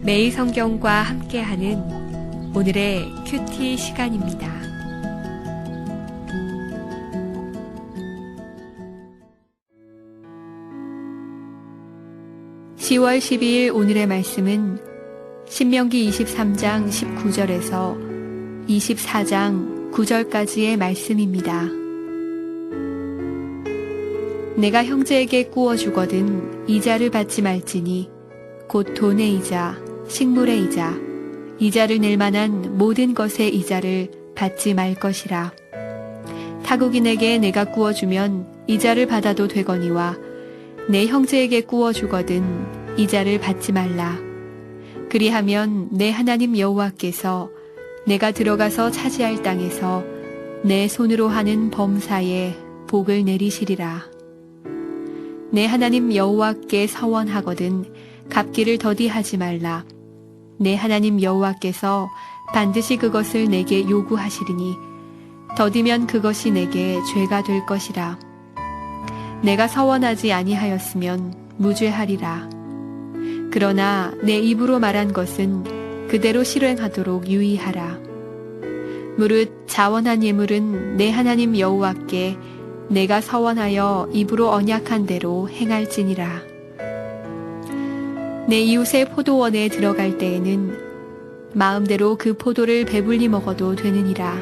매일 성경과 함께하는 오늘의 큐티 시간입니다. (10월 12일) 오늘의 말씀은 신명기 23장 19절에서 24장 9절까지의 말씀입니다. 내가 형제에게 구워주거든 이자를 받지 말지니 곧 돈의 이자, 식물의 이자, 이자를 낼 만한 모든 것의 이자를 받지 말 것이라. 타국인에게 내가 구워주면 이자를 받아도 되거니와 내 형제에게 구워주거든 이자를 받지 말라. 그리하면 내 하나님 여호와께서 내가 들어가서 차지할 땅에서 내 손으로 하는 범사에 복을 내리시리라. 내 하나님 여호와께 서원하거든 갚기를 더디하지 말라. 내 하나님 여호와께서 반드시 그것을 내게 요구하시리니 더디면 그것이 내게 죄가 될 것이라. 내가 서원하지 아니하였으면 무죄하리라. 그러나 내 입으로 말한 것은 그대로 실행하도록 유의하라. 무릇 자원한 예물은 내 하나님 여호와께 내가 서원하여 입으로 언약한 대로 행할지니라. 내 이웃의 포도원에 들어갈 때에는 마음대로 그 포도를 배불리 먹어도 되느니라.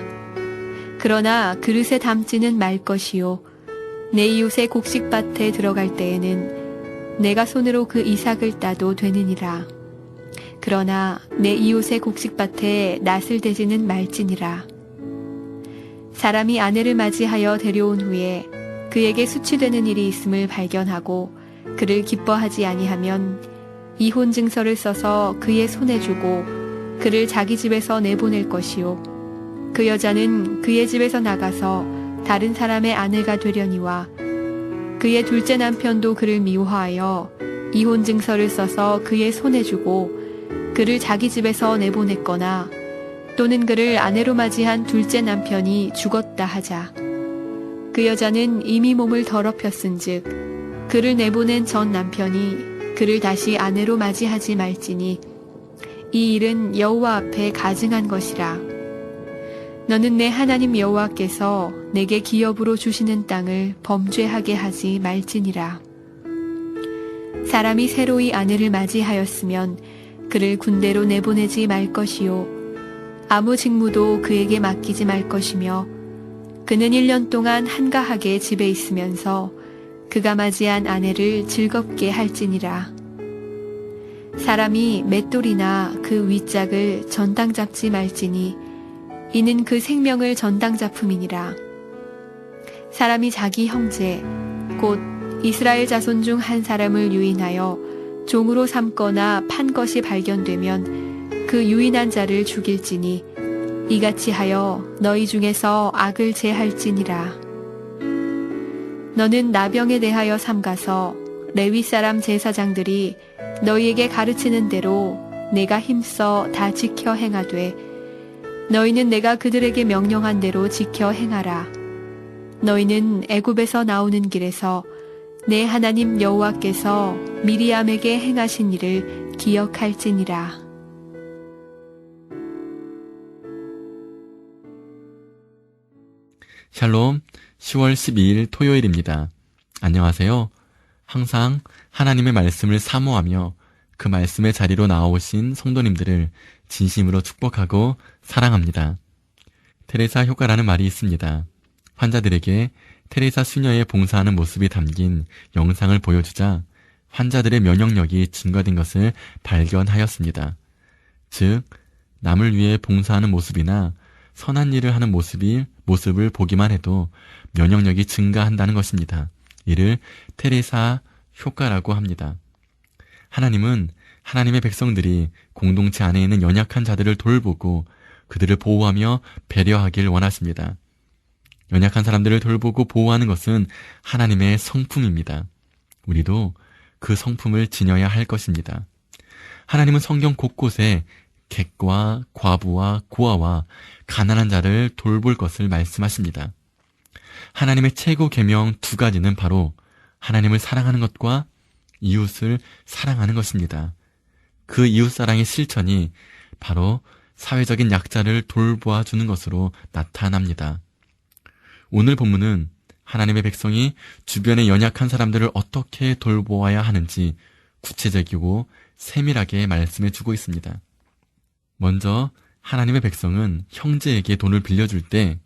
그러나 그릇에 담지는 말 것이요 내 이웃의 곡식밭에 들어갈 때에는 내가 손으로 그 이삭을 따도 되느니라. 그러나 내 이웃의 곡식밭에 낫을 대지는 말지니라. 사람이 아내를 맞이하여 데려온 후에 그에게 수치되는 일이 있음을 발견하고 그를 기뻐하지 아니하면 이혼 증서를 써서 그의 손에 주고 그를 자기 집에서 내보낼 것이요 그 여자는 그의 집에서 나가서 다른 사람의 아내가 되려니와 그의 둘째 남편도 그를 미워하여 이혼 증서를 써서 그의 손에 주고 그를 자기 집에서 내보냈거나 또는 그를 아내로 맞이한 둘째 남편이 죽었다 하자. 그 여자는 이미 몸을 더럽혔은즉 그를 내보낸 전 남편이 그를 다시 아내로 맞이하지 말지니 이 일은 여호와 앞에 가증한 것이라. 너는 내 하나님 여호와께서 내게 기업으로 주시는 땅을 범죄하게 하지 말지니라. 사람이 새로이 아내를 맞이하였으면 그를 군대로 내보내지 말 것이요 아무 직무도 그에게 맡기지 말 것이며 그는 1년 동안 한가하게 집에 있으면서 그가 맞이한 아내를 즐겁게 할지니라. 사람이 맷돌이나 그 윗짝을 전당 잡지 말지니 이는 그 생명을 전당 잡음이니라. 사람이 자기 형제 곧 이스라엘 자손 중 한 사람을 유인하여 종으로 삼거나 판 것이 발견되면 그 유인한 자를 죽일지니 이같이 하여 너희 중에서 악을 제할지니라. 너는 나병에 대하여 삼가서 레위 사람 제사장들이 너희에게 가르치는 대로 내가 힘써 다 지켜 행하되 너희는 내가 그들에게 명령한 대로 지켜 행하라. 너희는 애굽에서 나오는 길에서 내 하나님 여호와께서 미리암에게 행하신 일을 기억할지니라. 샬롬, 10월 12일 토요일입니다. 안녕하세요. 항상 하나님의 말씀을 사모하며 그 말씀의 자리로 나오신 성도님들을 진심으로 축복하고 사랑합니다. 테레사 효과라는 말이 있습니다. 환자들에게 테레사 수녀의 봉사하는 모습이 담긴 영상을 보여주자 환자들의 면역력이 증가된 것을 발견하였습니다. 즉, 남을 위해 봉사하는 모습이나 선한 일을 하는 모습을 보기만 해도 면역력이 증가한다는 것입니다. 이를 테레사 효과라고 합니다. 하나님은 하나님의 백성들이 공동체 안에 있는 연약한 자들을 돌보고 그들을 보호하며 배려하길 원하십니다. 연약한 사람들을 돌보고 보호하는 것은 하나님의 성품입니다. 우리도 그 성품을 지녀야 할 것입니다. 하나님은 성경 곳곳에 객과 과부와 고아와 가난한 자를 돌볼 것을 말씀하십니다. 하나님의 최고 계명 2가지는 바로 하나님을 사랑하는 것과 이웃을 사랑하는 것입니다. 그 이웃사랑의 실천이 바로 사회적인 약자를 돌보아 주는 것으로 나타납니다. 오늘 본문은 하나님의 백성이 주변의 연약한 사람들을 어떻게 돌보아야 하는지 구체적이고 세밀하게 말씀해 주고 있습니다. 먼저 하나님의 백성은 형제에게 돈을 빌려줄 때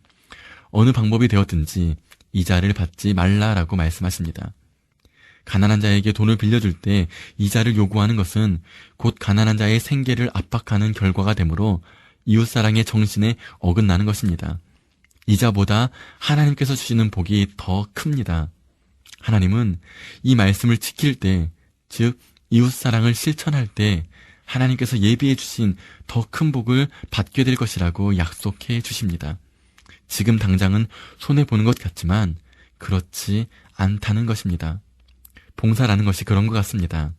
어느 방법이 되었든지 이자를 받지 말라라고 말씀하십니다. 가난한 자에게 돈을 빌려줄 때 이자를 요구하는 것은 곧 가난한 자의 생계를 압박하는 결과가 되므로 이웃사랑의 정신에 어긋나는 것입니다. 이자보다 하나님께서 주시는 복이 더 큽니다. 하나님은 이 말씀을 지킬 때, 즉 이웃사랑을 실천할 때 하나님께서 예비해 주신 더 큰 복을 받게 될 것이라고 약속해 주십니다. 지금 당장은 손해보는 것 같지만 그렇지 않다는 것입니다. 봉사라는 것이 그런 것 같습니다.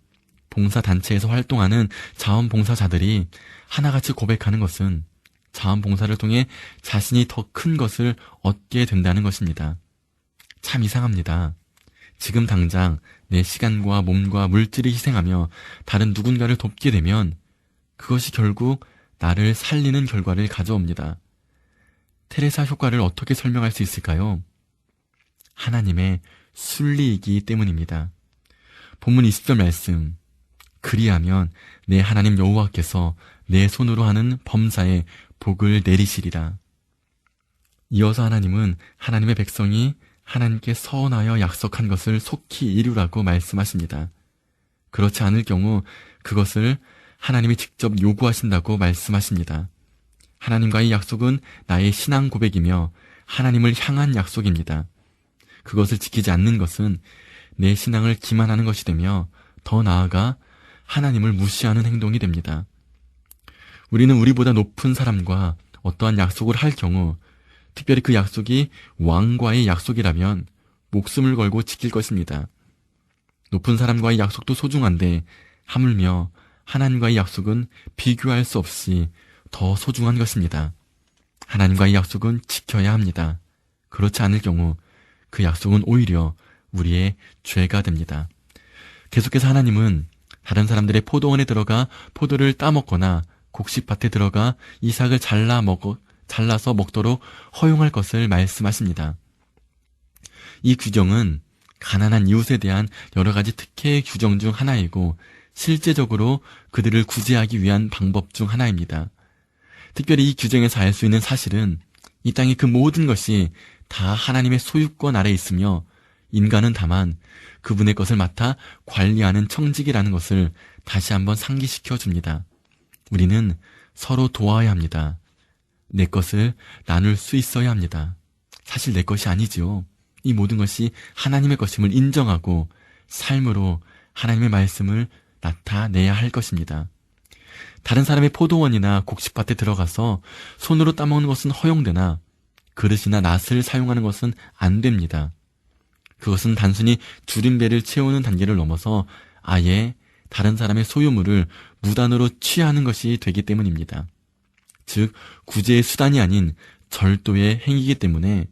봉사단체에서 활동하는 자원봉사자들이 하나같이 고백하는 것은 자원봉사를 통해 자신이 더 큰 것을 얻게 된다는 것입니다. 참 이상합니다. 지금 당장 내 시간과 몸과 물질을 희생하며 다른 누군가를 돕게 되면 그것이 결국 나를 살리는 결과를 가져옵니다. 테레사 효과를 어떻게 설명할 수 있을까요? 하나님의 순리이기 때문입니다. 본문 20절 말씀, 그리하면 내 하나님 여호와께서 내 손으로 하는 범사에 복을 내리시리라. 이어서 하나님은 하나님의 백성이 하나님께 서원하여 약속한 것을 속히 이루라고 말씀하십니다. 그렇지 않을 경우 그것을 하나님이 직접 요구하신다고 말씀하십니다. 하나님과의 약속은 나의 신앙 고백이며 하나님을 향한 약속입니다. 그것을 지키지 않는 것은 내 신앙을 기만하는 것이 되며 더 나아가 하나님을 무시하는 행동이 됩니다. 우리는 우리보다 높은 사람과 어떠한 약속을 할 경우, 특별히 그 약속이 왕과의 약속이라면 목숨을 걸고 지킬 것입니다. 높은 사람과의 약속도 소중한데 하물며 하나님과의 약속은 비교할 수 없이 더 소중한 것입니다. 하나님과의 약속은 지켜야 합니다. 그렇지 않을 경우 그 약속은 오히려 우리의 죄가 됩니다. 계속해서 하나님은 다른 사람들의 포도원에 들어가 포도를 따먹거나 곡식밭에 들어가 이삭을 잘라서 먹도록 허용할 것을 말씀하십니다. 이 규정은 가난한 이웃에 대한 여러 가지 특혜의 규정 중 하나이고 실제적으로 그들을 구제하기 위한 방법 중 하나입니다. 특별히 이 규정에서 알 수 있는 사실은 이 땅의 그 모든 것이 다 하나님의 소유권 아래 있으며 인간은 다만 그분의 것을 맡아 관리하는 청직이라는 것을 다시 한번 상기시켜 줍니다. 우리는 서로 도와야 합니다. 내 것을 나눌 수 있어야 합니다. 사실 내 것이 아니지요. 이 모든 것이 하나님의 것임을 인정하고 삶으로 하나님의 말씀을 나타내야 할 것입니다. 다른 사람의 포도원이나 곡식밭에 들어가서 손으로 따먹는 것은 허용되나 그릇이나 낫을 사용하는 것은 안 됩니다. 그것은 단순히 줄임배를 채우는 단계를 넘어서 아예 다른 사람의 소유물을 무단으로 취하는 것이 되기 때문입니다. 즉 구제의 수단이 아닌 절도의 행위이기 때문에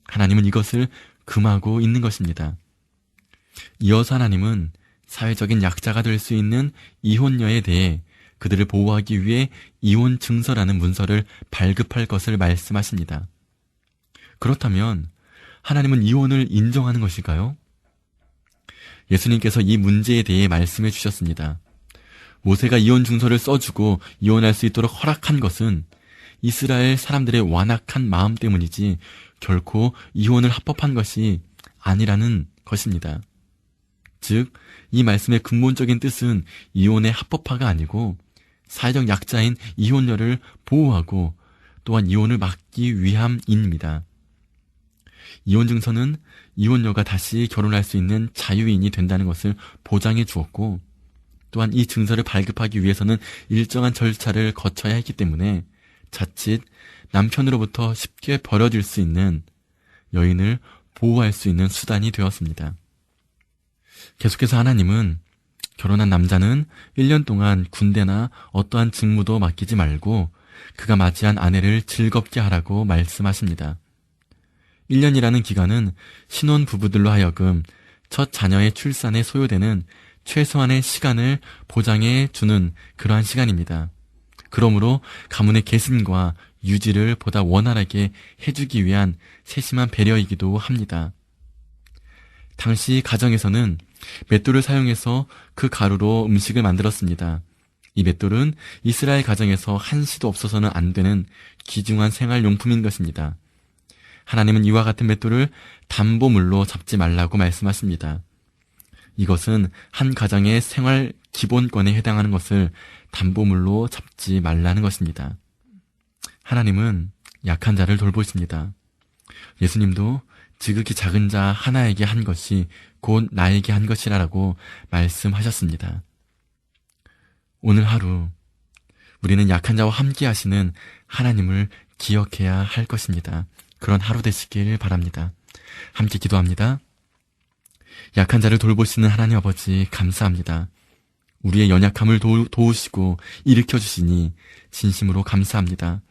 하나님은 이것을 금하고 있는 것입니다. 이어서 하나님은 사회적인 약자가 될 수 있는 이혼녀에 대해 그들을 보호하기 위해 이혼 증서라는 문서를 발급할 것을 말씀하십니다. 그렇다면 하나님은 이혼을 인정하는 것일까요? 예수님께서 이 문제에 대해 말씀해 주셨습니다. 모세가 이혼 증서를 써주고 이혼할 수 있도록 허락한 것은 이스라엘 사람들의 완악한 마음 때문이지 결코 이혼을 합법한 것이 아니라는 것입니다. 즉, 이 말씀의 근본적인 뜻은 이혼의 합법화가 아니고 사회적 약자인 이혼녀를 보호하고 또한 이혼을 막기 위함입니다. 이혼 증서는 이혼녀가 다시 결혼할 수 있는 자유인이 된다는 것을 보장해 주었고 또한 이 증서를 발급하기 위해서는 일정한 절차를 거쳐야 했기 때문에 자칫 남편으로부터 쉽게 버려질 수 있는 여인을 보호할 수 있는 수단이 되었습니다. 계속해서 하나님은 결혼한 남자는 1년 동안 군대나 어떠한 직무도 맡기지 말고 그가 맞이한 아내를 즐겁게 하라고 말씀하십니다. 1년이라는 기간은 신혼 부부들로 하여금 첫 자녀의 출산에 소요되는 최소한의 시간을 보장해 주는 그러한 시간입니다. 그러므로 가문의 계승과 유지를 보다 원활하게 해주기 위한 세심한 배려이기도 합니다. 당시 가정에서는 맷돌을 사용해서 그 가루로 음식을 만들었습니다. 이 맷돌은 이스라엘 가정에서 한시도 없어서는 안 되는 귀중한 생활용품인 것입니다. 하나님은 이와 같은 맷돌을 담보물로 잡지 말라고 말씀하십니다. 이것은 한 가정의 생활 기본권에 해당하는 것을 담보물로 잡지 말라는 것입니다. 하나님은 약한 자를 돌보십니다. 예수님도 지극히 작은 자 하나에게 한 것이 곧 나에게 한 것이라고 말씀하셨습니다. 오늘 하루 우리는 약한 자와 함께 하시는 하나님을 기억해야 할 것입니다. 그런 하루 되시길 바랍니다. 함께 기도합니다. 약한 자를 돌보시는 하나님 아버지 감사합니다. 우리의 연약함을 도우시고 일으켜주시니 진심으로 감사합니다.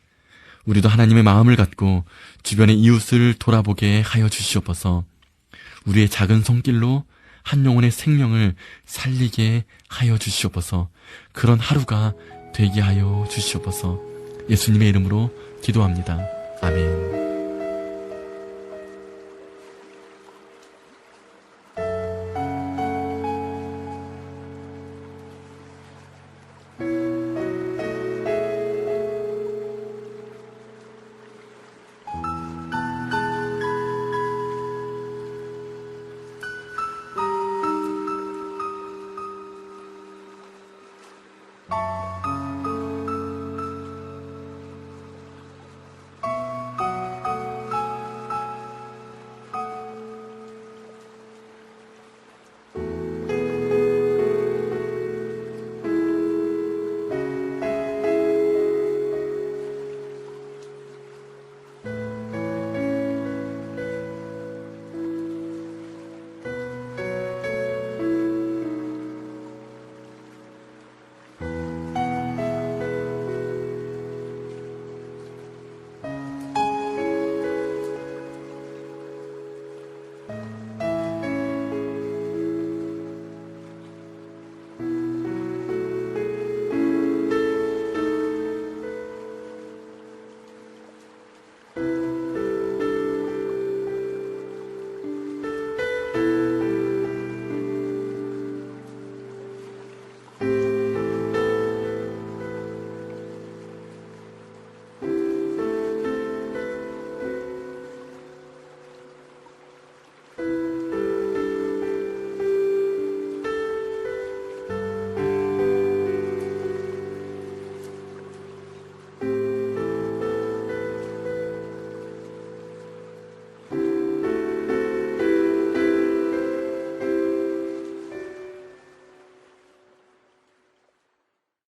우리도 하나님의 마음을 갖고 주변의 이웃을 돌아보게 하여 주시옵소서. 우리의 작은 손길로 한 영혼의 생명을 살리게 하여 주시옵소서. 그런 하루가 되게 하여 주시옵소서. 예수님의 이름으로 기도합니다. 아멘.